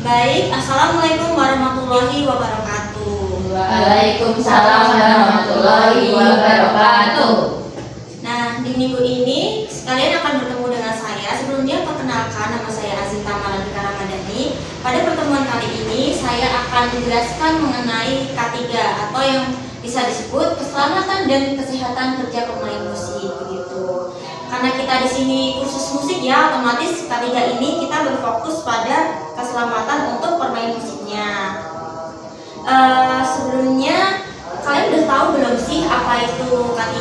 Baik, Assalamualaikum warahmatullahi wabarakatuh. Waalaikumsalam warahmatullahi wabarakatuh. Nah, di minggu ini kalian akan bertemu dengan saya. Sebelumnya perkenalkan, nama saya Azita Maladika Ramadhani. Pada pertemuan kali ini saya akan menjelaskan mengenai K3 atau yang bisa disebut keselamatan dan kesehatan kerja pemain musik begitu. Karena kita di sini kursus musik ya, otomatis K3 ini kita berfokus pada keselamatan untuk pemain musiknya. Sebelumnya kalian udah tahu belum sih apa itu K3?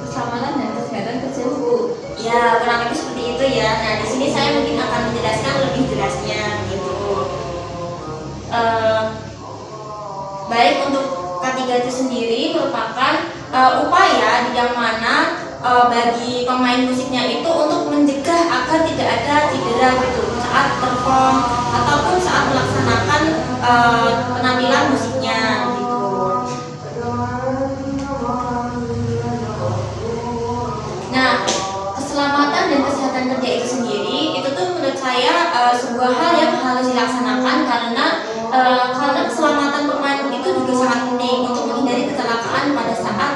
Keselamatan dan kesehatan kerja Bu. Ya, kurang lebih seperti itu ya. Nah, di sini saya mungkin akan menjelaskan lebih jelasnya gitu. Baik, untuk K3 itu sendiri merupakan upaya yang mana bagi pemain musiknya itu untuk mencegah agar tidak ada cedera gitu saat perform ataupun saat melaksanakan penampilan musiknya gitu. Nah, keselamatan dan kesehatan kerja itu sendiri itu tuh menurut saya sebuah hal yang harus dilaksanakan karena keselamatan pemain itu juga sangat penting untuk menghindari kecelakaan pada saat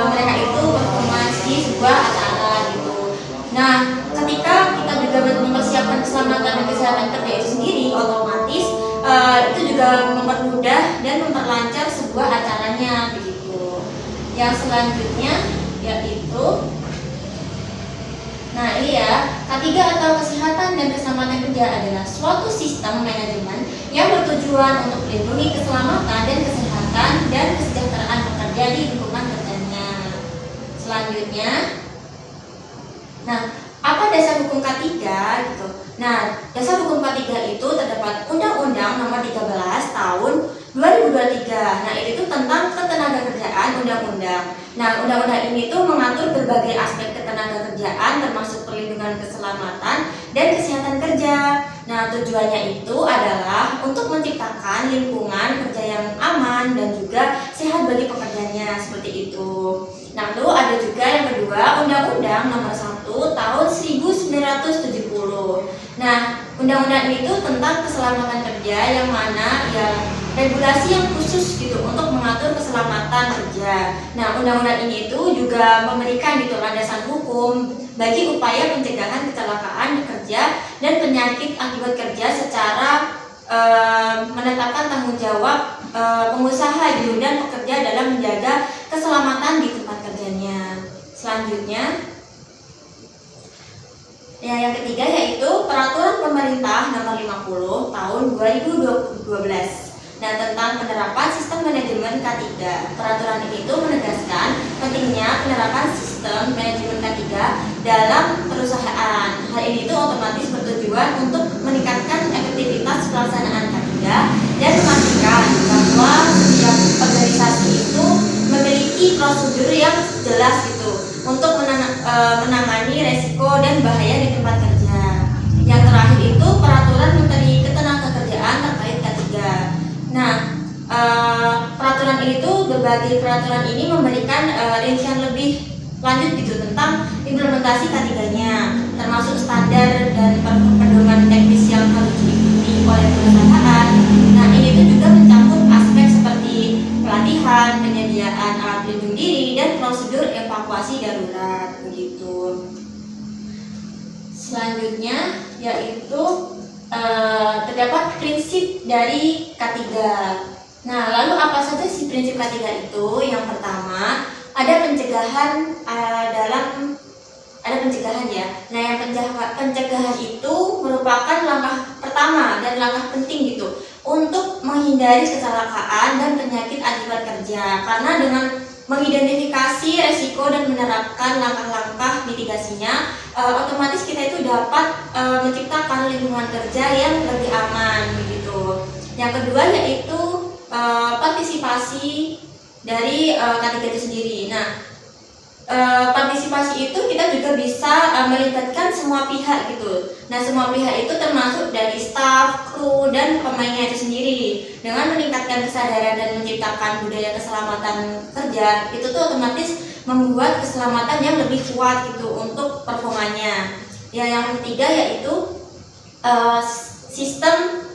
mereka itu performance di sebuah acara gitu. Nah, ketika kita juga mempersiapkan keselamatan dan kesehatan kerja itu sendiri, otomatis itu juga mempermudah dan memperlancar sebuah acaranya begitu. Yang selanjutnya yaitu ini ya, K3 atau kesehatan dan keselamatan kerja adalah suatu sistem manajemen yang bertujuan untuk melindungi keselamatan dan kesehatan dan kesejahteraan pekerja di lingkungan kerjanya. Selanjutnya, apa dasar hukum K3 gitu? Nah, dasar hukum K3 itu terdapat Undang-Undang Nomor 13 Tahun 2023. Nah, itu tentang ketenagakerjaan undang-undang. Nah, undang-undang ini tuh mengatur berbagai aspek ketenagakerjaan termasuk perlindungan keselamatan dan kesehatan kerja. Nah, tujuannya itu adalah untuk menciptakan lingkungan kerja yang aman dan juga sehat bagi pekerjanya seperti itu. Nah, lalu ada juga yang kedua, Undang-Undang Nomor 1 Tahun 1970. Nah, undang-undang itu tentang keselamatan kerja yang mana ya regulasi yang khusus gitu untuk mengatur keselamatan kerja. Nah, undang-undang ini itu juga memberikan gitu landasan hukum bagi upaya pencegahan kecelakaan kerja dan penyakit akibat kerja secara menetapkan tanggung jawab pengusaha gitu dan pekerja dalam menjaga keselamatan di tempat kerjanya. Selanjutnya, yang ketiga yaitu Peraturan Pemerintah Nomor 50 Tahun 2012. Nah, tentang penerapan sistem manajemen K3. Peraturan ini itu menegaskan pentingnya penerapan sistem manajemen K3 dalam perusahaan. Hal ini itu otomatis bertujuan untuk meningkatkan efektivitas pelaksanaan K3 dan memastikan bahwa setiap organisasi itu memiliki prosedur yang jelas gitu untuk menangani resiko dan bahaya di tempat kerja. Yang terakhir itu Peraturan Menteri Ketenagakerjaan terkait K3. Nah, peraturan itu berbagai peraturan ini memberikan rincian lebih lanjut gitu tentang implementasi K3-nya, termasuk standar dan pedoman teknis yang harus diikuti oleh perusahaan. Nah, ini itu juga mencakup aspek seperti pelatihan, penyediaan alat pelindung diri, dan prosedur evakuasi darurat begitu. Selanjutnya yaitu terdapat prinsip dari K3. Nah, lalu apa saja sih prinsip K3 itu? Yang pertama, ada pencegahan ada pencegahan ya. Nah, yang pencegahan itu merupakan langkah pertama dan langkah penting gitu untuk menghindari kecelakaan dan penyakit akibat kerja. Karena dengan mengidentifikasi resiko dan menerapkan langkah-langkah mitigasinya, otomatis kita itu dapat menciptakan lingkungan kerja yang lebih aman begitu. Yang kedua yaitu partisipasi dari K3 itu sendiri. Nah, partisipasi itu kita juga bisa melibatkan semua pihak gitu. Nah, semua pihak itu termasuk dari staf, kru, dan pemainnya itu sendiri. Dengan meningkatkan kesadaran dan menciptakan budaya keselamatan kerja, itu tuh otomatis membuat keselamatan yang lebih kuat gitu untuk performanya. Ya, yang ketiga yaitu sistem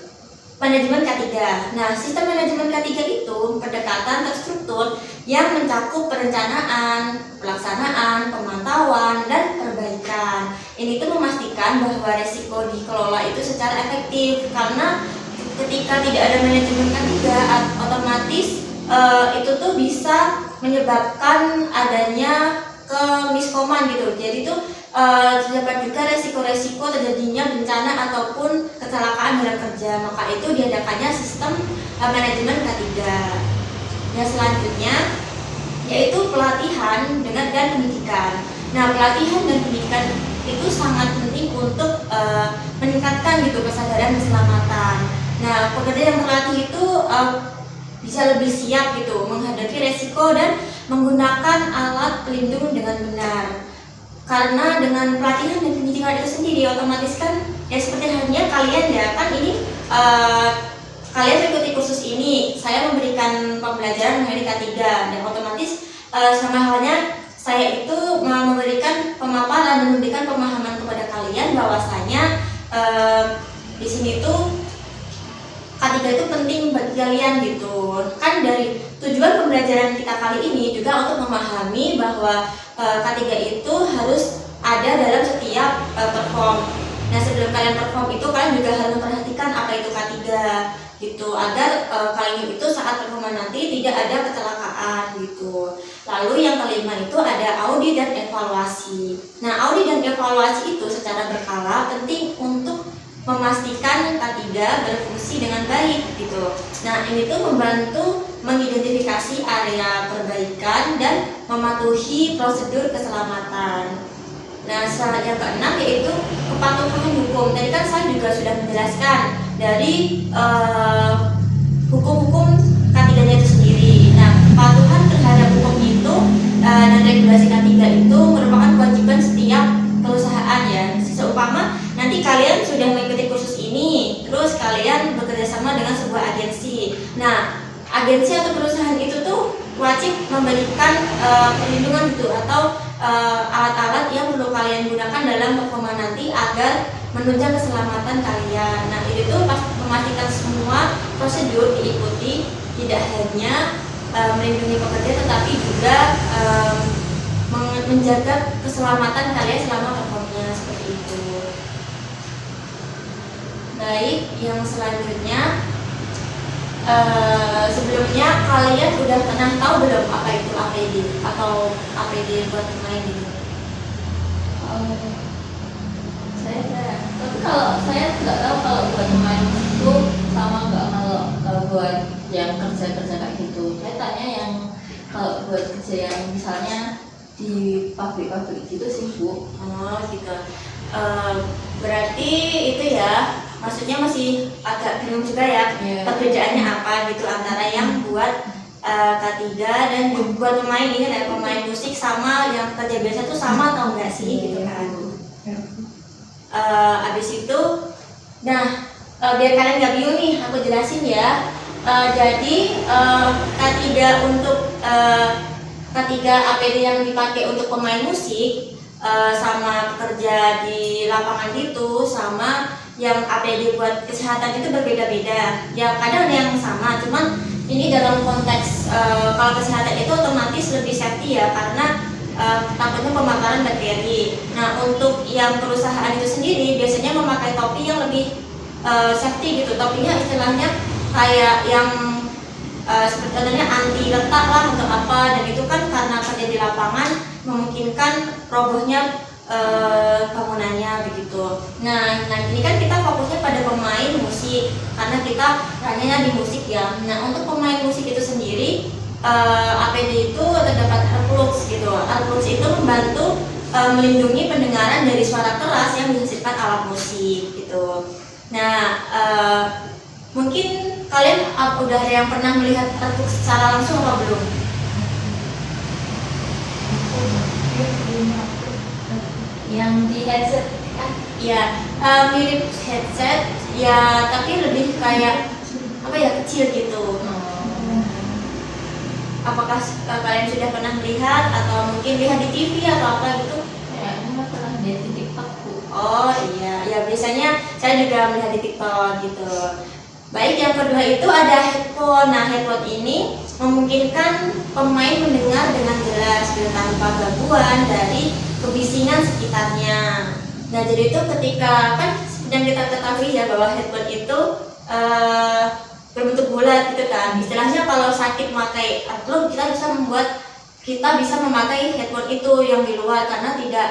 manajemen K3. Nah, sistem manajemen K3 itu pendekatan terstruktur yang mencakup perencanaan, pelaksanaan, pemantauan, dan perbaikan. Ini tuh memastikan bahwa resiko dikelola itu secara efektif, karena ketika tidak ada manajemen K3 otomatis itu tuh bisa menyebabkan adanya kemiskoman gitu. Jadi tuh terdapat juga resiko-resiko terjadinya bencana ataupun kecelakaan dalam kerja. Maka itu diadakannya sistem manajemen K3. Yang selanjutnya yaitu pelatihan dan pendidikan. Nah, pelatihan dan pendidikan itu sangat penting untuk meningkatkan gitu kesadaran keselamatan. Nah, pekerja yang terlatih itu bisa lebih siap gitu menghadapi resiko dan menggunakan alat pelindung dengan benar. Karena dengan pelatihan dan pendidikan itu sendiri otomatis kan ya seperti halnya kalian ya kan ini kalian mengikuti kursus ini, saya memberikan pembelajaran mengenai K3 dan otomatis sama halnya saya itu memberikan pemaparan dan memberikan pemahaman kepada kalian bahwasanya di sini tuh K3 itu penting bagi kalian gitu. Kan dari tujuan pembelajaran kita kali ini juga untuk memahami bahwa K3 itu harus ada dalam setiap perform. Nah, sebelum kalian perform itu kalian juga harus memperhatikan apa itu K3 gitu, agar kalian itu saat performa nanti tidak ada kecelakaan gitu. Lalu yang kelima itu ada audit dan evaluasi. Nah, audit dan evaluasi itu secara berkala penting untuk memastikan K3 berfungsi dengan baik gitu. Nah, ini tuh membantu mengidentifikasi area perbaikan dan mematuhi prosedur keselamatan. Nah, yang keenam yaitu kepatuhan hukum. Tadi kan saya juga sudah menjelaskan dari hukum-hukum K3-nya itu sendiri. Nah, kepatuhan terhadap hukum itu dan regulasi K3 itu merupakan kewajiban setiap perusahaan ya. Seumpama nanti kalian sudah mengikuti kursus ini, terus kalian bekerja sama dengan sebuah agensi. Nah, agensi atau perusahaan itu tuh wajib memberikan perlindungan gitu atau alat-alat yang perlu kalian gunakan dalam performa nanti agar menunjang keselamatan kalian. Nah, itu tuh memastikan semua prosedur diikuti, tidak hanya melindungi pekerja tetapi juga menjaga keselamatan kalian selama performanya seperti itu. Baik, yang selanjutnya sebelumnya kalian udah pernah tahu belum apa itu APD atau APD buat pemain gitu? Tapi kalau saya nggak tahu kalau buat pemain itu sama nggak kalau buat yang kerja kayak gitu. Saya tanya yang kalau buat kerja yang misalnya di pabrik-pabrik gitu sih Bu. Oh gitu. Berarti itu ya, maksudnya masih agak bingung juga ya perbedaannya apa gitu antara yang buat K3 dan buat pemain ini kayak pemain musik sama yang kerja biasa tuh sama atau enggak sih gitu kan. Abis itu, nah biar kalian nggak bingung nih, aku jelasin ya. Jadi K3 untuk K3 APD yang dipakai untuk pemain musik sama pekerja di lapangan gitu sama yang APD buat kesehatan itu berbeda-beda. Ya kadang ada yang sama, cuman ini dalam konteks kalau kesehatan itu otomatis lebih safety ya karena takutnya pemakaran bakteri. Nah, untuk yang perusahaan itu sendiri biasanya memakai topi yang lebih safety gitu. Topinya istilahnya kayak yang sebenarnya anti retak lah atau apa, dan itu kan karena kerja di lapangan memungkinkan robohnya bangunannya begitu. Nah ini kan kita fokusnya pada pemain musik karena kita ranahnya di musik ya. Nah, untuk pemain musik itu sendiri APD itu terdapat earplugs gitu. Earplugs itu membantu melindungi pendengaran dari suara keras yang dihasilkan alat musik gitu. Nah, mungkin kalian udah ada yang pernah melihat earplugs secara langsung atau belum? Yang di headset kan? Ya, mirip headset ya, tapi lebih kayak apa ya, kecil gitu. Apakah kalian sudah pernah melihat atau mungkin lihat di TV atau apa gitu? Kayaknya pernah lihat di TikTok Bu. Oh iya, ya biasanya saya juga melihat di TikTok gitu. Baik, yang kedua itu ada headphone. Nah, headphone ini memungkinkan pemain mendengar dengan jelas dan tanpa gangguan dari kebisingan sekitarnya. Nah, jadi itu ketika kan yang kita ketahui ya bahwa headphone itu berbentuk bulat gitu kan. Istilahnya kalau sakit memakai earplug, kita bisa memakai headphone itu yang di luar karena tidak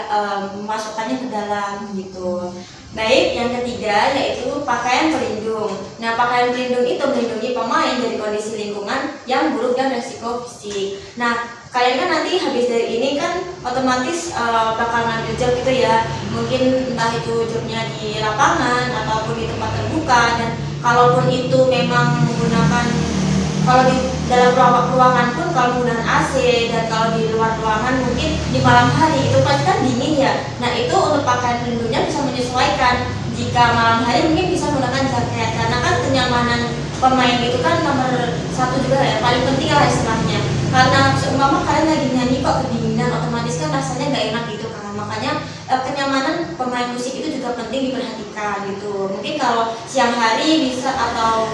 memasukkannya ke dalam gitu. Baik, yang ketiga yaitu pakaian pelindung. Nah, pakaian pelindung itu melindungi pemain dari kondisi lingkungan yang buruk dan resiko fisik. Nah, kalian kan nanti habis dari ini kan otomatis bakal ngambil job gitu ya. Mungkin entah itu jobnya di lapangan ataupun di tempat terbuka, dan kalaupun itu memang menggunakan, kalau di dalam ruangan pun kalau menggunakan AC, dan kalau di luar ruangan mungkin di malam hari itu pasti kan dingin ya. Nah, itu untuk pakaian pelindungnya bisa menyesuaikan. Jika malam hari mungkin bisa menggunakan jaket, karena kan kenyamanan pemain itu kan nomor satu juga ya, paling penting lah istilahnya. Karena seumpama kalian lagi nyanyi kok kedinginan, otomatis kan rasanya nggak enak gitu kan. Makanya kenyamanan pemain musik itu juga penting diperhatikan gitu. Mungkin kalau siang hari bisa, atau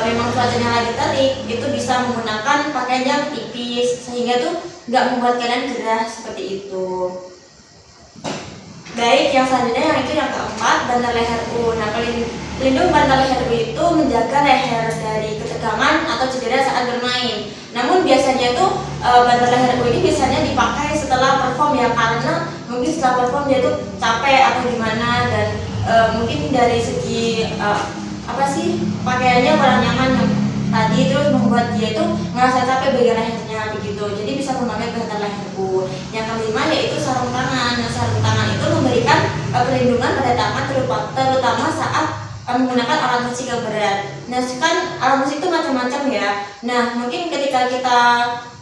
memang cuacanya lagi terik, itu bisa menggunakan pakaian yang tipis sehingga tuh nggak membuat kalian gerah seperti itu. Baik, yang selanjutnya yang keempat, bantal leher U. Nah, pelindung bantal leher U itu menjaga leher dari ketegangan atau cedera saat bermain. Namun biasanya tuh bantal leher U ini biasanya dipakai setelah perform ya, karena mungkin setelah perform dia tuh capek atau gimana, dan mungkin dari segi pakaiannya kurang nyaman tadi, terus membuat dia itu merasa capek bagian lehernya begitu. Jadi bisa memakai bantal leher U. Yang kelima yaitu sarung tangan. Nah, sarung tangan itu memberikan perlindungan pada tangan terutama saat menggunakan alat musik yang berat. Nah, kan alat musik itu macam-macam ya. Nah, mungkin ketika kita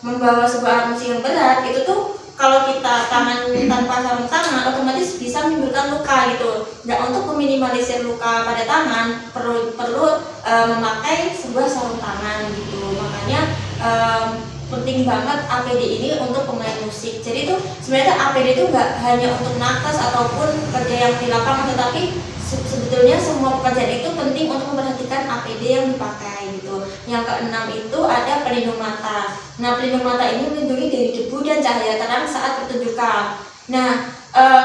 membawa sebuah alat musik yang berat itu tuh, kalau kita tangan tanpa sarung tangan otomatis bisa menimbulkan luka gitu. Dan untuk meminimalisir luka pada tangan perlu memakai sebuah sarung tangan gitu. Makanya penting banget APD ini untuk pemain musik. Jadi itu sebenarnya APD itu nggak hanya untuk nakes ataupun kerja yang di lapangan, tetapi sebetulnya semua pekerjaan itu penting untuk memperhatikan APD yang dipakai gitu. Yang keenam itu ada pelindung mata. Nah, pelindung mata ini melindungi dari debu dan cahaya terang saat pertunjukan. Nah,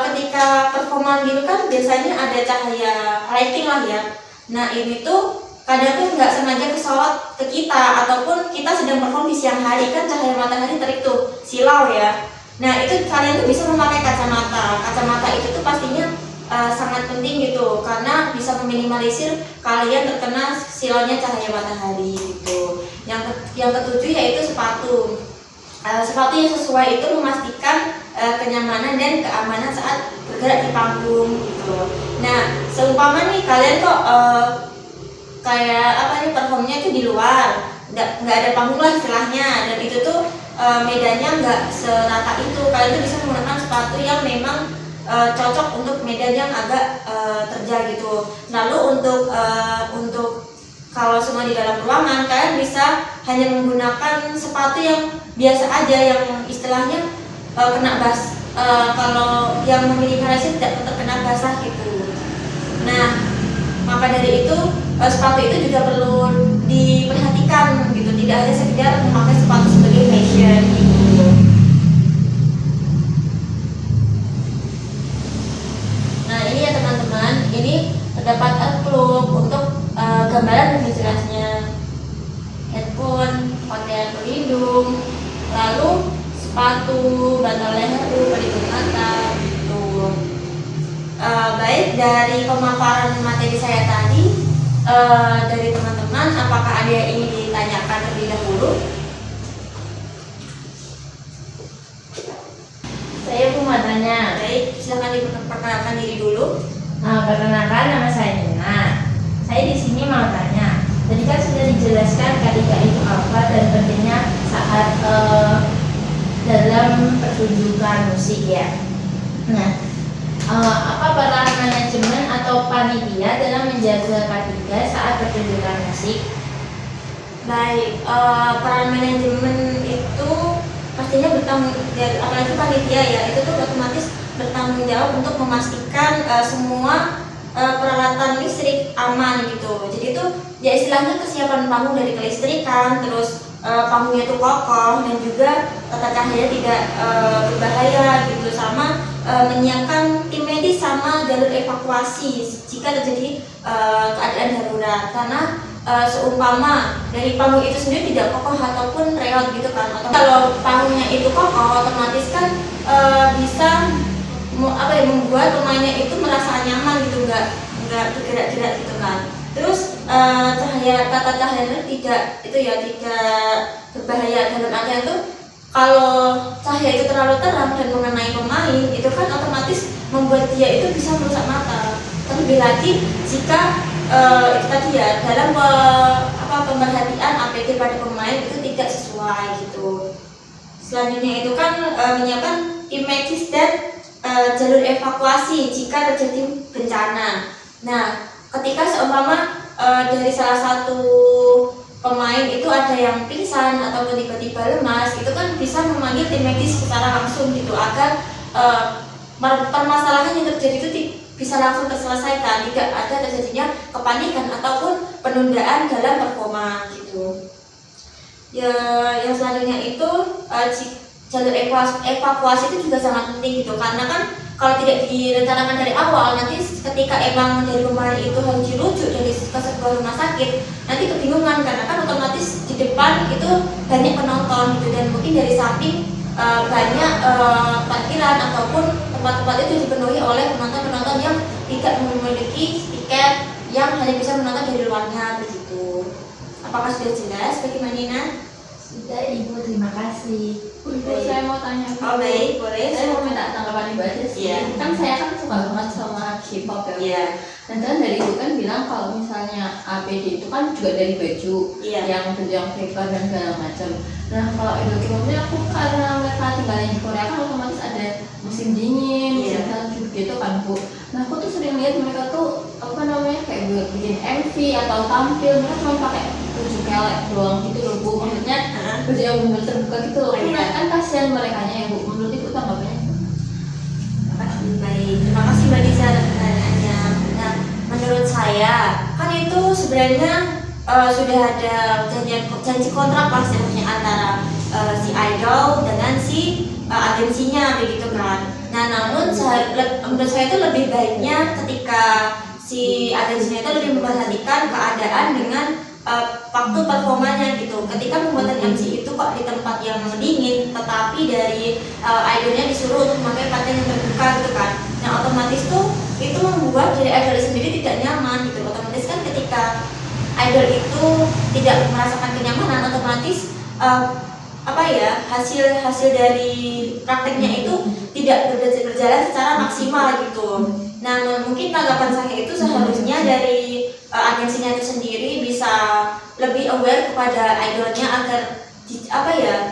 ketika performan gitu kan biasanya ada cahaya lighting lah ya. Nah, ini tuh kadang tuh nggak sengaja kesorot ke kita, ataupun kita sedang perform di siang hari kan cahaya matahari terik tuh, silau ya. Nah, itu kalian tuh bisa memakai kacamata. Kacamata itu tuh pastinya sangat penting gitu, karena bisa meminimalisir kalian terkena silaunya cahaya matahari gitu. Yang ketujuh yaitu sepatu. Sepatu yang sesuai itu memastikan kenyamanan dan keamanan saat bergerak di panggung gitu. Nah, seumpama nih kalian kok performnya itu di luar, nggak ada panggung lah istilahnya, dan itu tuh medannya nggak serata itu, kalian tuh bisa menggunakan sepatu yang memang cocok untuk medan yang agak terjal gitu. Lalu untuk kalau semua di dalam ruangan, kalian bisa hanya menggunakan sepatu yang biasa aja, yang istilahnya kena kalau yang meminimalisir tidak terkena basah gitu. Nah, maka dari itu sepatu itu juga perlu diperhatikan gitu, tidak hanya sekedar memakai sepatu sebagai fashion gitu. Nah, ini ya teman-teman, ini terdapat earplug untuk gambaran lebih jelasnya, headphone, pakaian pelindung, lalu sepatu, bantal leher, pelindung mata gitu. Baik, dari pemaparan materi saya tadi, dari teman-teman, apakah ada yang ingin ditanyakan terlebih dahulu? Saya mau tanya. Baik, silakan diperkenalkan diri dulu. Perkenalkan, nama saya Nina. Saya di sini mau tanya. Tadi kan sudah dijelaskan ketika itu apa dan pentingnya saat dalam pertunjukan musik ya. Nah, apa peran manajemen atau panitia dalam menjaga K3 saat pertunjukan musik? Baik, peran manajemen itu pastinya apalagi panitia ya, itu tuh otomatis bertanggung tanggung jawab untuk memastikan semua peralatan listrik aman gitu. Jadi itu ya istilahnya kesiapan panggung dari kelistrikan, terus panggungnya itu kokoh dan juga tata cahaya tidak berbahaya gitu, sama menyiapkan tim medis sama jalur evakuasi jika terjadi keadaan darurat. Karena seumpama dari panggung itu sendiri tidak kokoh ataupun reot gitu kan, atau kalau panggungnya itu kokoh otomatis kan bisa membuat pemainnya itu merasa nyaman gitu, nggak bergerak-gerak gitu kan. Terus tata cahaya tidak berbahaya dalam artian itu kalau cahaya itu terlalu terang dan mengenai pemain itu kan otomatis membuat dia itu bisa merusak mata. Terlebih lagi jika itu tadi ya dalam pemerhatian APD pada pemain itu tidak sesuai gitu. Selanjutnya itu kan menyiapkan tim medis dan jalur evakuasi jika terjadi bencana. Nah, ketika seumpama dari salah satu pemain itu ada yang pingsan ataupun tiba-tiba lemas, itu kan bisa memanggil tim medis secara langsung gitu agar permasalahan yang terjadi itu bisa langsung terselesaikan, tidak ada terjadinya kepanikan ataupun penundaan dalam performa gitu. Ya, yang selanjutnya itu jalur evakuasi itu juga sangat penting gitu, karena kan kalau tidak direncanakan dari awal, nanti ketika emang dari pemain itu harus dirujuk dari ke sebuah rumah sakit, nanti kebingungan karena kan otomatis di depan itu banyak penonton gitu, dan mungkin dari samping banyak parkiran ataupun tempat-tempat itu dipenuhi oleh penonton-penonton yang tidak memiliki tiket yang hanya bisa menonton dari luarnya begitu. Apakah sudah jelas bagaimana Nina? Sudah Ibu, terima kasih. Ibu, saya mau tanya. Oh baik, boleh. Saya mau minta tanggapan Ibu aja sih. Iya. Kan saya kan suka banget sama K-pop ya. Iya. Dan kan dari Ibu kan bilang kalau misalnya APD itu kan juga dari baju, Iya. yang baju yang paper dan segala macam. Nah kalau idol K-popnya aku karena mereka tinggalnya di Korea kan otomatis ada musim dingin, musim Iya. salju gitu kan Bu. Nah aku tuh sering lihat mereka tuh kayak buat bikin MV atau tampil, mereka cuma pakai baju kelek doang gitu loh Bu. Maksudnya baju yang benar terbuka gitu loh. Iya. Kan kasihan merekanya ya Bu. Menurut Ibu tanggapannya? Baik, terima kasih Mbak Diza atas pertanyaannya. Nah, menurut saya kan itu sebenarnya sudah ada janji kontrak lah sebenarnya antara si idol dengan si agensinya begitu kan. Nah, namun menurut saya itu lebih baiknya ketika si agensinya itu lebih memperhatikan keadaan dengan waktu performanya gitu. Ketika pembuatan MC itu kok di tempat yang dingin, tetapi dari idolnya disuruh untuk memakai pakaian yang terbuka gitu kan. Nah otomatis tuh itu membuat dari idol sendiri tidak nyaman gitu. Otomatis kan ketika idol itu tidak merasakan kenyamanan, otomatis hasil dari prakteknya itu tidak berjalan secara maksimal gitu. Nah mungkin tanggapan saya itu seharusnya dari agensinya itu sendiri bisa lebih aware kepada idolnya agar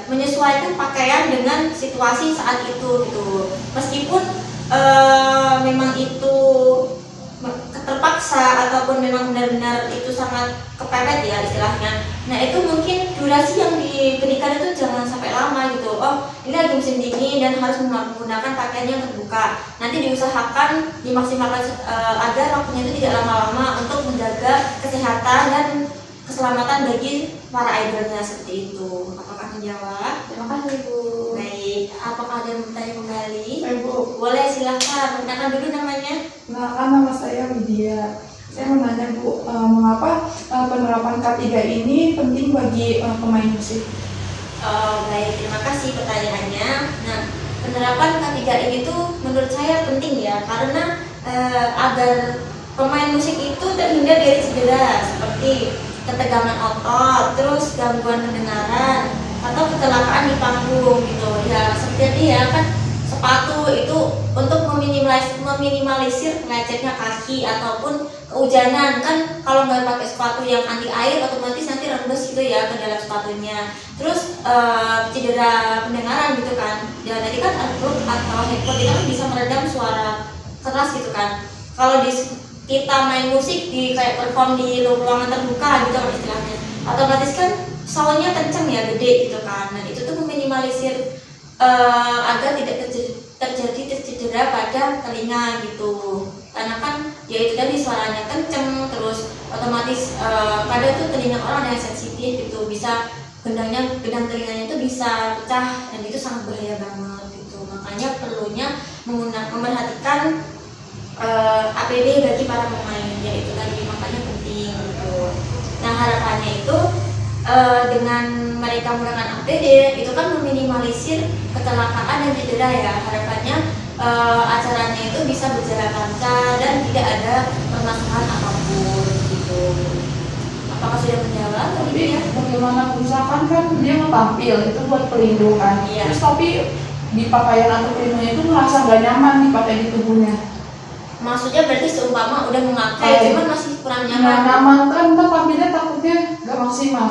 menyesuaikan pakaian dengan situasi saat itu gitu. Meskipun memang itu terpaksa ataupun memang benar-benar itu sangat kepepet ya istilahnya. Nah itu mungkin durasi yang diberikan itu jangan sampai lama gitu. Oh ini lagi musim dingin dan harus menggunakan pakaian yang terbuka. Nanti diusahakan dimaksimalkan agar waktunya itu tidak lama-lama untuk menjaga kesehatan dan keselamatan bagi para idolnya seperti itu. Apakah menjawab? Terima kasih Ibu. Baik, apakah ada yang bertanya kembali? Ibu, Boleh silahkan, perkenalkan dulu namanya. kenalkan nama saya Widya. Saya mau nanya Bu, mengapa penerapan K3 ini penting bagi pemain musik? Baik, terima kasih pertanyaannya. Nah, penerapan K3 ini tuh menurut saya penting ya, karena agar pemain musik itu terhindar dari cedera seperti ketegangan otot, terus gangguan pendengaran, atau kecelakaan di panggung gitu. Ya, seperti ya kan sepatu itu untuk meminimalisir lecetnya kaki ataupun kehujanan kan, kalau nggak pakai sepatu yang anti air otomatis nanti rembes gitu ya ke dalam sepatunya. Terus cedera pendengaran gitu kan, dan nanti kan earplug atau headphone itu kan bisa meredam suara keras gitu kan. Kalau kita main musik di kayak perform di ruangan terbuka gitu kan istilahnya, otomatis kan soundnya kenceng ya, gede gitu kan. Nah itu tuh meminimalisir agar tidak terjadi cedera pada telinga gitu. Karena kan ya itu tadi suaranya kenceng, terus otomatis kadang tuh telinga orang ada yang sensitif gitu, bisa gedang telinganya itu bisa pecah dan itu sangat bahaya banget gitu. Makanya perlunya memperhatikan APD bagi para pemain, yaitu tadi makanya penting gitu. Nah harapannya itu dengan mereka menggunakan APD itu kan meminimalisir kecelakaan dan cedera ya. Harapannya acaranya itu bisa berjalan lancar dan tidak ada permasalahan apapun gitu. Apakah sudah menjawab? Tapi bagaimana misalkan kan dia mau tampil itu buat pelindung kan, Iya. terus tapi di pakaian atau pelindungnya itu merasa nggak nyaman dipakai di tubuhnya. Maksudnya berarti seumpama udah memakai cuman masih kurang Nggak nyaman. nyaman kan, ntar tampilnya takutnya nggak maksimal.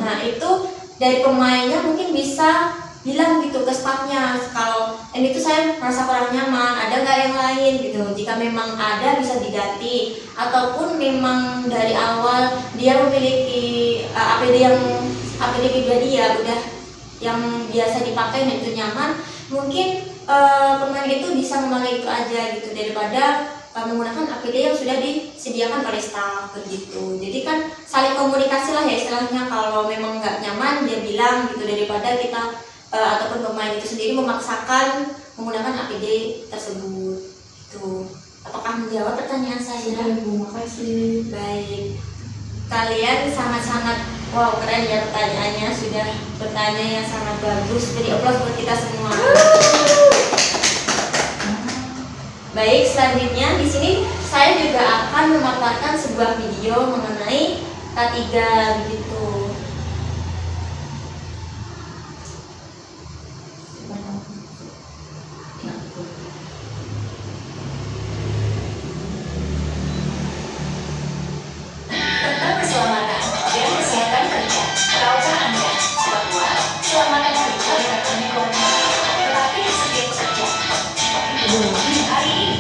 Nah itu dari pemainnya mungkin bisa bilang gitu ke staffnya, kalau ini tuh saya merasa kurang nyaman, ada nggak yang lain gitu. Jika memang ada bisa diganti, ataupun memang dari awal dia memiliki APD pribadi ya udah yang biasa dipakai dan itu nyaman, mungkin pemain itu bisa memakai itu aja gitu daripada menggunakan APD yang sudah disediakan oleh staff begitu. Jadi kan saling komunikasi lah ya istilahnya, kalau memang nggak nyaman dia bilang gitu, daripada kita ataupun pemain itu sendiri memaksakan menggunakan APD tersebut gitu. Apakah menjawab pertanyaan saya? Terima kasih. Baik, kalian sangat-sangat wow keren ya pertanyaannya, sudah bertanya yang sangat bagus, jadi aplaus buat kita semua. Baik, selanjutnya di sini saya juga akan memaparkan sebuah video mengenai K3 begitu. Tentang keselamatan dan kesehatan kerja, tahukah Anda bahwa keselamatan kerja bukan hanya kewenangan, tetapi di setiap pekerja. Hari ini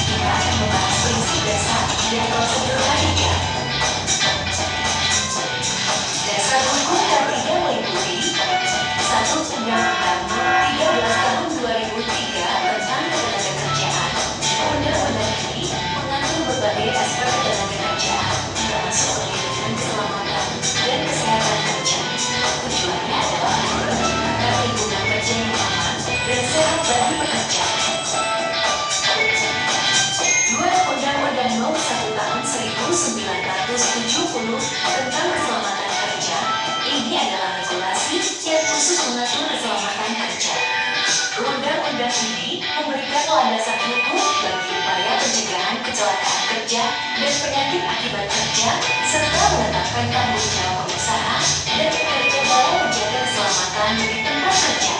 kita akan membahas prinsip dasar dan prosedur K3. Dasar hukum K3 meliputi 1. Undang-Undang Nomor 13 Tahun 2003 tentang Ketenagakerjaan. Undang-undang ini mengatur berbagai aspek ketenagakerjaan, termasuk perlindungan keselamatan dan kesehatan kerja. Tujuannya adalah menciptakan lingkungan kerja yang aman dan sehat bagi pekerja. 2. Undang-Undang Nomor 1 Tahun 1970 tentang Keselamatan Kerja. Ini adalah regulasi yang khusus mengatur keselamatan kerja. Undang-undang ini memberikan landasan hukum bagi upaya pencegahan kecelakaan kerja dan penyakit akibat kerja, serta menetapkan tanggung jawab pengusaha dan pekerja dalam menjaga keselamatan di tempat kerja.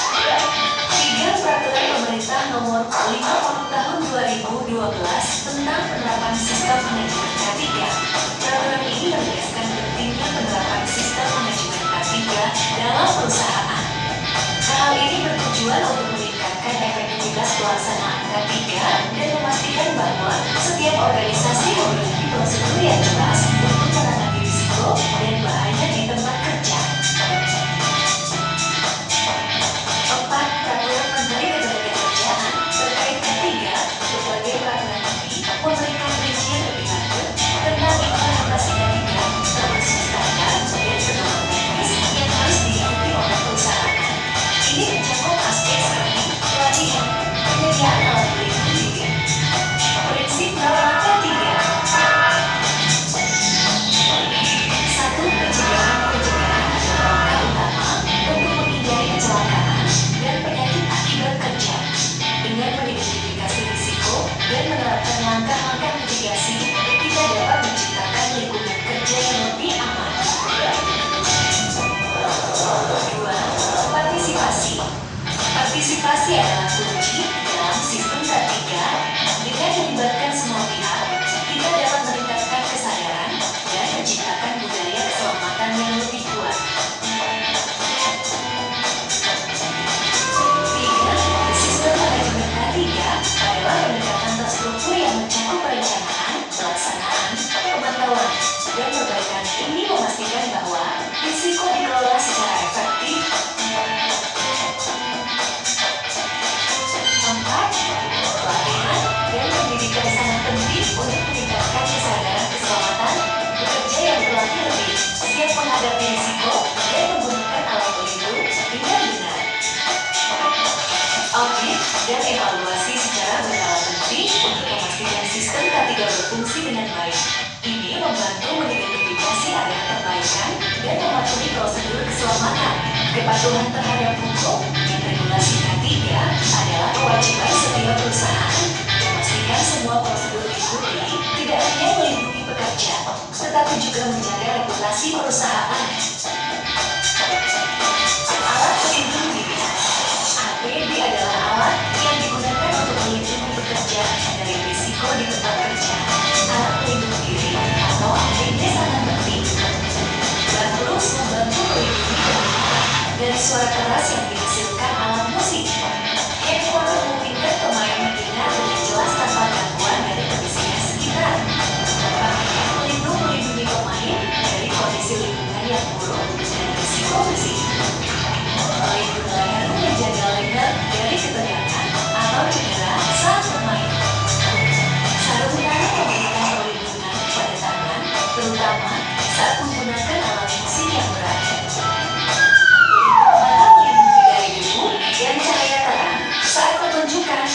3. Peraturan Pemerintah Nomor 50 Tahun 2012 tentang penerapan sistem manajemen K3. Peraturan ini menegaskan pentingnya penerapan sistem manajemen K3 dalam perusahaan. Hal ini bertujuan untuk meningkatkan efektivitas pelaksanaan K3 dan memastikan bahwa setiap organisasi memiliki prosedur yang jelas untuk menangani risiko dan bahaya di tempat kerja. 4. Peraturan Menteri Ketenagakerjaan terkait K3. Berbagai peraturan ini memberikan rincian lebih lanjut tentang implementasi K3, termasuk standar dan pedoman teknis yang harus diikuti oleh perusahaan. Ini mencakup aspek seperti pelatihan, penyediaan alat pelindung diri. Prinsip dalam K3. dan evaluasi secara berkala penting untuk memastikan sistem K3 berfungsi dengan baik. Ini membantu mengidentifikasi area perbaikan dan mematuhi prosedur keselamatan. Kepatuhan terhadap hukum dan regulasi K3 adalah kewajiban setiap perusahaan. Memastikan semua prosedur diikuti tidak hanya melindungi pekerja, tetapi juga menjaga reputasi perusahaan. Alat pelindung diri. APD adalah alat yang digunakan untuk melindungi pekerja dari risiko di tempat kerja. Alat pelindung diri atau APD sangat penting. Terus membantu melindungi dari suara keras yang dihasilkan alat musik. Headphone memungkinkan pemain mendengar dengan jelas tanpa gangguan dari kondisinya sekitar. Melindungi pemain dari kondisi lingkungan yang buruk dan risiko fisik. Pelindung leher menjaga leher dari ketegangan atau cedera saat bermain. Sarung tangan memberikan perlindungan pada tangan, terutama saat menggunakan alat musik yang berat. Mata melindungi dari debu dan cahaya terang saat pertunjukan.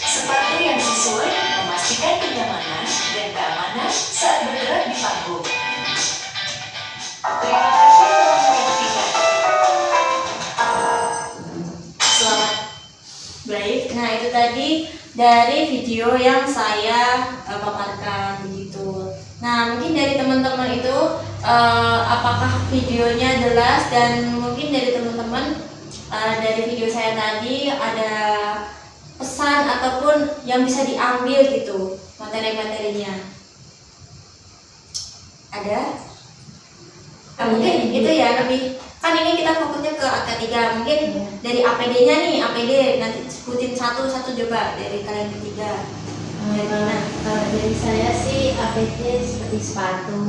Sepatu yang sesuai memastikan kenyamanan dan keamanan saat bergerak di panggung. Terima kasih telah memperhatikan. Selamat. Baik, nah itu tadi dari video yang saya paparkan begitu. Nah mungkin dari teman-teman itu apakah videonya jelas, dan mungkin dari teman-teman dari video saya tadi ada pesan ataupun yang bisa diambil gitu materi-materinya. Ada? Mungkin itu ya, lebih kan ini kita fokusnya ke AK3, mungkin dari APD-nya nih, APD nanti sebutin satu-satu coba dari kalian bertiga. Dari mana? Kalau dari saya sih APD seperti sepatu.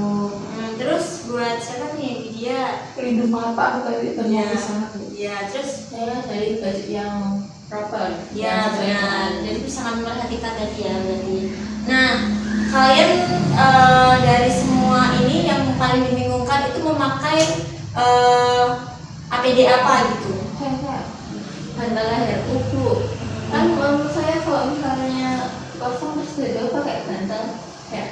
Terus buat siapa nih? Dia Pelindung mata tadi ternyata Ya. sangat. ya, terus Saya dari baju yang proper. ya yang sesuai benar. dengan- Jadi sangat memperhatikan tadi ya berarti. Nah, kalian dari semua ini yang paling dibingungkan itu memakai APD apa gitu? Kayak bantal leher kuku. Kan menurut saya kalau misalnya kosong terus dada pakai bantal kayak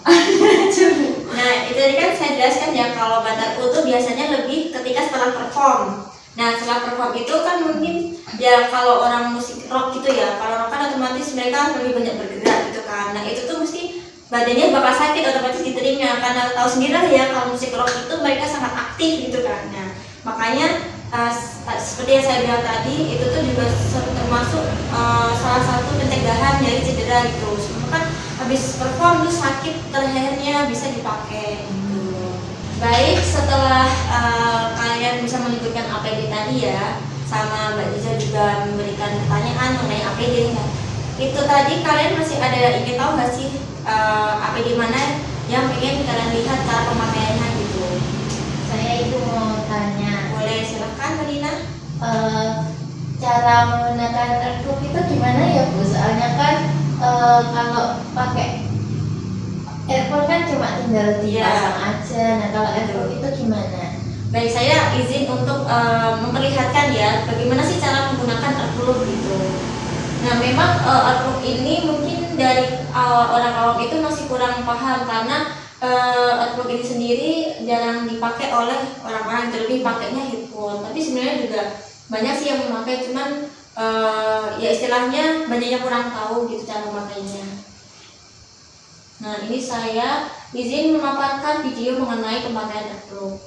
Nah, itu tadi kan saya jelaskan ya, kalau bantal utuh biasanya lebih ketika setelah perform. Nah, setelah perform itu kan mungkin ya kalau orang musik rock gitu ya, kalau rock kan otomatis mereka lebih banyak bergerak gitu kan. Nah, itu tuh mesti badannya bakal sakit otomatis di telinga, karena tahu sendiri lah ya kalau musik rock itu mereka sangat aktif gitu kan. Nah, makanya seperti yang saya bilang tadi, itu tuh juga termasuk salah satu pencegahan dari cedera gitu. Semua kan habis perform tuh sakit lehernya bisa dipakai gitu. Baik, setelah kalian bisa menyebutkan APD tadi ya, sama Mbak Diza juga memberikan pertanyaan mengenai APD ya. Itu tadi kalian masih ada ingin tahu nggak sih APD mana yang ingin kalian lihat cara pemakaiannya gitu? saya itu mau tanya Boleh, silahkan Mbak Dina. cara menggunakan earplug itu gimana ya Bu? Soalnya kan kalau pakai earphone kan cuma tinggal dipasang aja. Nah kalau earplug itu gimana? Baik, saya izin untuk memperlihatkan ya bagaimana sih cara menggunakan earplug gitu. Nah, memang earplug ini mungkin dari orang awam itu masih kurang paham, karena earplug ini sendiri jarang dipakai oleh orang-orang, terlebih pakainya headphone. Tapi sebenarnya juga banyak sih yang memakai, cuman ya istilahnya banyak yang kurang tahu gitu cara memakainya. Nah, ini saya izin memaparkan video mengenai pemakaian earplug.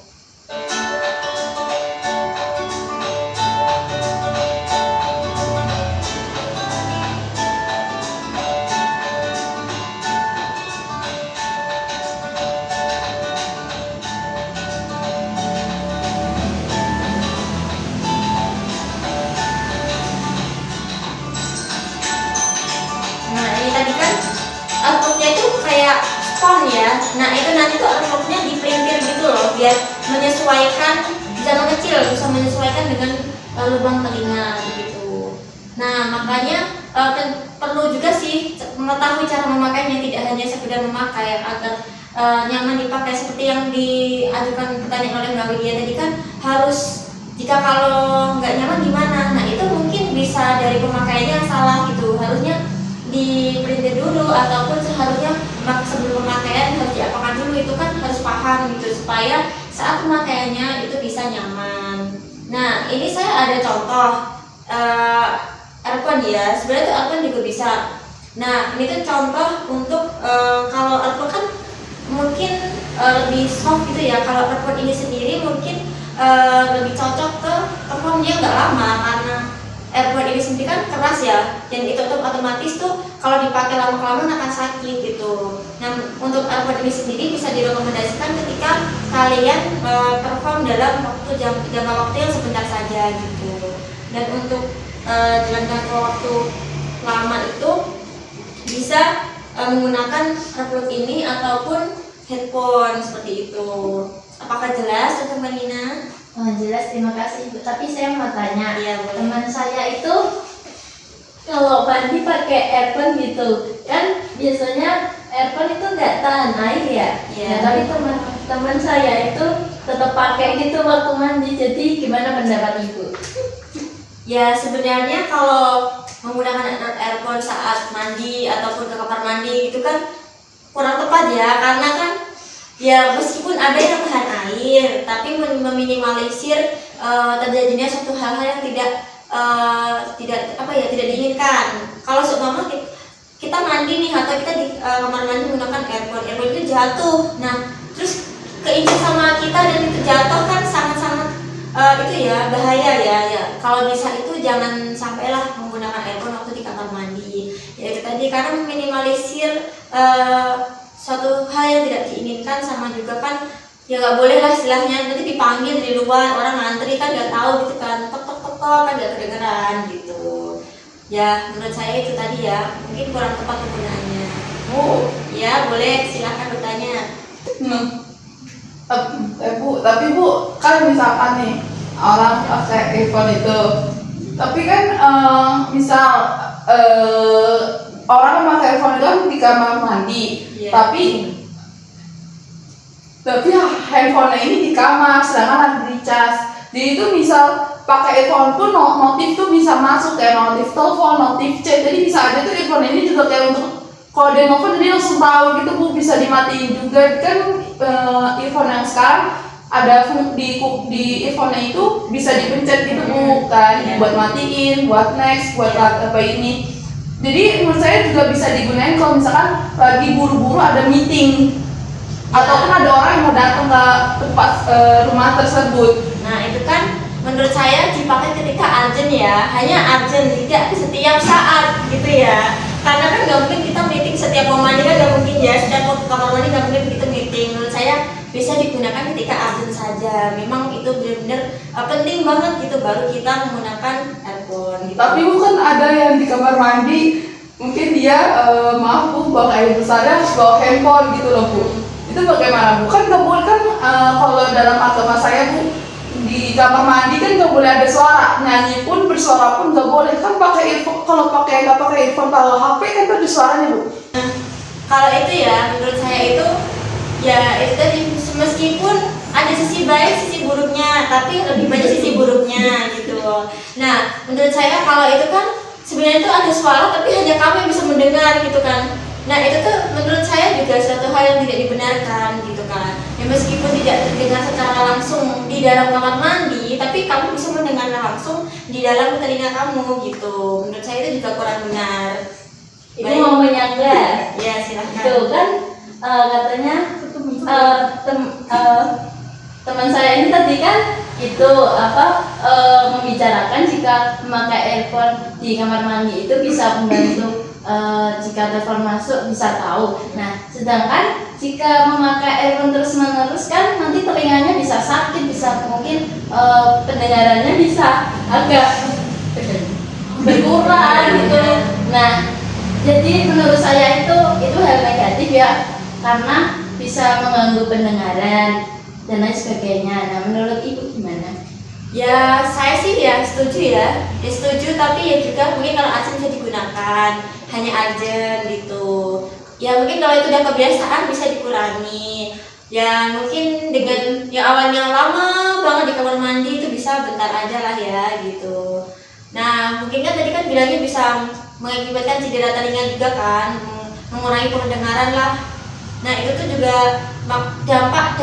Nah, ini tadi kan earplugnya itu kayak spon ya. Nah, itu nanti tuh earplugnya dipelintir gitu loh, biar menyesuaikan, bisa mengecil, bisa menyesuaikan dengan lubang telinga gitu. Nah, makanya perlu juga sih mengetahui cara memakainya, tidak hanya sekedar memakai agar nyaman dipakai, seperti yang diajukan pertanyaan oleh Mbak Widya tadi kan, harus jika kalau nggak nyaman gimana. Nah, itu mungkin bisa bisa dari pemakaiannya yang salah gitu. Harusnya diprintir dulu ataupun seharusnya sebelum pemakaian harus diapakan dulu, itu kan harus paham gitu supaya saat pemakaiannya itu bisa nyaman. Nah ini saya ada contoh earphone ya, sebenarnya tuh earphone juga bisa. Nah ini tuh contoh untuk kalau earphone kan mungkin lebih soft gitu ya. Kalau earphone ini sendiri mungkin lebih cocok ke earphone yang nggak lama, karena earphone ini sendiri kan keras ya, dan itu otomatis tuh kalau dipakai lama-kelamaan akan sakit gitu. Nah untuk earphone ini sendiri bisa direkomendasikan ketika kalian perform dalam jangka waktu yang sebentar saja gitu. Dan untuk dalam jangka waktu lama itu bisa menggunakan earplug ini ataupun headphone seperti itu. Apakah jelas untuk Mbak Nina? Oh, jelas, terima kasih Ibu. Tapi saya mau tanya, Iya, boleh. teman saya itu kalau mandi pakai earphone gitu, kan biasanya earphone itu nggak tahan air ya. Iya. Nah, tapi teman saya itu tetap pakai gitu waktu mandi. Jadi gimana pendapat Ibu? Ya sebenarnya kalau menggunakan earphone saat mandi ataupun ke kamar mandi itu kan kurang tepat ya, karena kan ya meskipun ada yang tahan air tapi meminimalisir terjadinya suatu hal-hal yang tidak diinginkan. Kalau seumpama kita mandi nih atau kita di kamar mandi menggunakan earphone itu jatuh, nah terus keinjak sama kita dan itu jatuh kan sangat-sangat itu ya bahaya ya. Kalau bisa itu jangan sampailah menggunakan earphone waktu di kamar mandi. Ya itu tadi, karena meminimalisir suatu hal yang tidak diinginkan, sama juga kan ya nggak boleh lah istilahnya nanti dipanggil di luar, orang ngantri kan nggak tahu gitu kan, tok tok tok tok kan nggak kedengeran gitu. Ya menurut saya itu tadi ya, mungkin kurang tepat penggunaannya. Bu, Ya boleh, silahkan bertanya. Bu, tapi Bu, kan misalkan nih orang pakai earphone itu, tapi kan misal orang pakai earphone itu kan di kamar mandi, Iya. tapi handphonenya ini di kamar, sedangkan ada di cas. Jadi itu misal pakai earphone pun notif tuh bisa masuk, kayak notif telepon, notif chat. Jadi bisa aja tuh earphone ini juga kayak untuk kalau dia nelfon jadi langsung tahu gitu Bu, bisa dimatiin juga kan. Earphone yang sekarang ada di earphone-nya itu bisa dipencet gitu Bu kan, Iya. buat matiin, buat next, buat apa ini. Jadi menurut saya juga bisa digunakan kalau misalkan lagi buru-buru ada meeting ataupun ada orang yang mau datang ke tempat rumah tersebut. Nah itu kan menurut saya dipakai ketika urgent ya, hanya urgent, tidak setiap saat gitu ya. Karena kan nggak mungkin kita meeting setiap mau mandi, kan nggak mungkin ya, setiap mau ke kamar mandi nggak mungkin kita meeting. Menurut saya bisa digunakan ketika urgent saja. Memang itu benar-benar penting banget gitu, baru kita menggunakan earphone gitu. Tapi bukan ada yang di kamar mandi mungkin dia maaf Bu, bawa air besarnya bawa handphone gitu loh Bu. Itu bagaimana Bu? Kan nggak boleh kan, kalau dalam agama saya Bu, di kamar mandi kan nggak boleh ada suara, nyanyi pun bersuara pun nggak boleh kan. Pakai earphone, kalau nggak pakai earphone, kalau HP kan ada suaranya Bu. Kalau itu ya menurut saya itu ya itu tadi, meskipun ada sisi baik sisi buruknya, tapi lebih banyak sisi buruknya gitu. Nah menurut saya kalau itu kan sebenarnya itu ada suara tapi hanya kamu yang bisa mendengar gitu kan. Nah itu tuh menurut saya juga suatu hal yang tidak dibenarkan gitu kan. Ya meskipun tidak terdengar secara langsung di dalam kamar mandi, tapi kamu bisa mendengarnya langsung di dalam telinga kamu gitu. Menurut saya itu juga kurang benar. Ibu mau menyanggah? Ya silahkan. Itu kan katanya teman saya ini tadi kan itu membicarakan jika memakai earphone di kamar mandi itu bisa membantu jika telepon masuk bisa tahu. Nah, sedangkan jika memakai earphone terus-menerus kan nanti telinganya bisa sakit, bisa mungkin pendengarannya bisa agak berkurang gitu. Nah, jadi menurut saya itu hal negatif ya, karena bisa mengganggu pendengaran dan lain sebagainya. Nah, menurut Ibu gimana? Ya saya sih ya setuju ya, setuju, tapi ya juga mungkin kalau urgent bisa digunakan, hanya urgent gitu. Ya mungkin kalau itu udah kebiasaan bisa dikurangi. Ya mungkin dengan yang awalnya lama banget di kamar mandi itu bisa bentar aja lah ya gitu. Nah, mungkin kan tadi kan bilangnya bisa mengakibatkan cedera telinga juga kan, mengurangi pendengaran lah. Nah, itu tuh juga dampak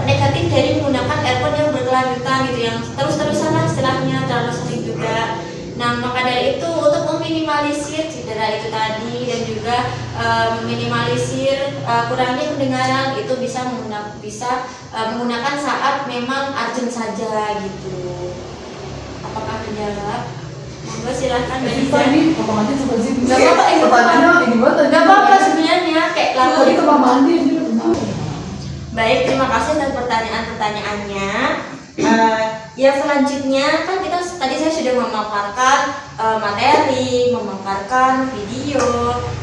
negatif dari menggunakan earphone yang berkelanjutan gitu, yang terus-terusan lah istilahnya, terlalu sering juga. Nah, maka dari itu untuk meminimalisir cedera itu tadi dan juga meminimalisir kurangnya pendengaran itu bisa menggunakan saat memang urgent saja gitu. Apakah menjawab? Monggo silahkan Mbak Niza. Tadi potong aja coba sih. Gak apa-apa, Pertanyaannya ini banget tadi. Gak apa-apa sebenarnya kayak lama Tadi ke Mama Andi aja. Baik, terima kasih atas pertanyaan-pertanyaannya. Yang selanjutnya kan kita tadi saya sudah memaparkan materi, memaparkan video,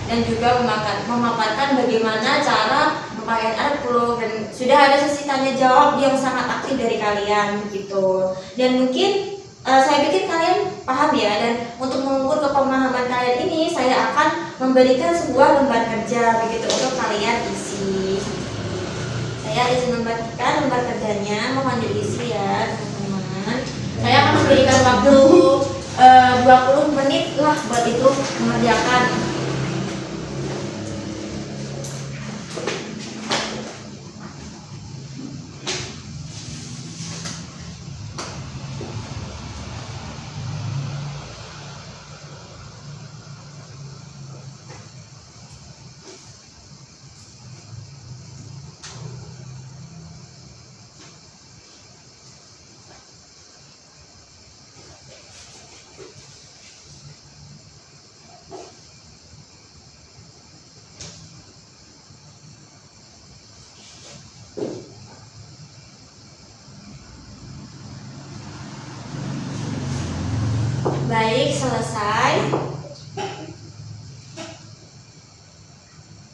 dan juga memaparkan bagaimana cara pemakaian AirPlug, dan sudah ada sesi tanya jawab yang sangat aktif dari kalian begitu. Dan mungkin saya pikir kalian paham ya, dan untuk mengukur kepemahaman kalian ini saya akan memberikan sebuah lembar kerja begitu untuk kalian isi. Saya izin membagikan lembar kerjanya, mohon diisi ya teman-teman. Saya akan memberikan waktu 20 menit lah buat itu mengerjakan. Baik, selesai.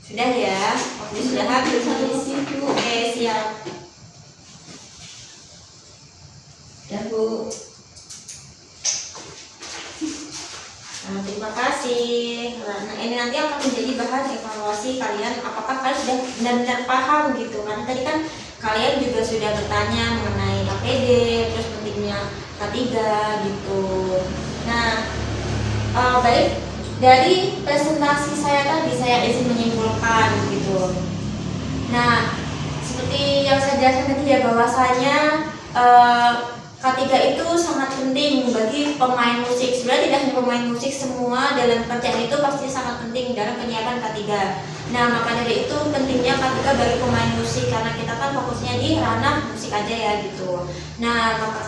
Sudah ya? Waktu sudah habis. Oke, siap. Ya Bu. Nah, terima kasih. Nah, ini nanti akan menjadi bahan evaluasi kalian. Apakah kalian sudah benar-benar paham gitu? Karena tadi kan kalian juga sudah bertanya mengenai APD, terus pentingnya K3 gitu. Nah, baik, dari presentasi saya tadi saya izin menyimpulkan gitu. Nah, seperti yang saya jelaskan tadi ya, bahwasanya K3 itu sangat penting bagi pemain musik. Sebenarnya tidak hanya pemain musik, semua dalam pekerjaan itu pasti sangat penting dalam penyiapan K3. Nah, maka dari itu pentingnya K3 bagi pemain musik, karena kita kan fokusnya di ranah musik aja ya gitu. Nah, maka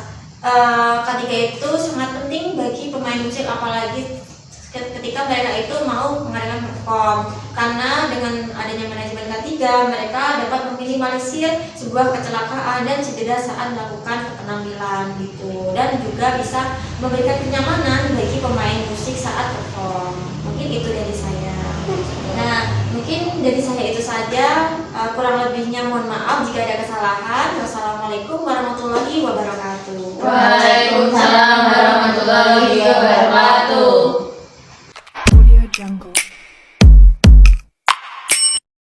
K3 itu sangat penting bagi pemain musik, apalagi ketika mereka itu mau mengadakan perform, karena dengan adanya manajemen K3 mereka dapat meminimalisir sebuah kecelakaan dan cedera saat melakukan penampilan gitu, dan juga bisa memberikan kenyamanan bagi pemain musik saat perform. Mungkin itu dari saya. Nah, mungkin dari saya itu saja. Kurang lebihnya mohon maaf jika ada kesalahan. Wassalamualaikum warahmatullahi wabarakatuh. Waalaikumsalam warahmatullahi wabarakatuh.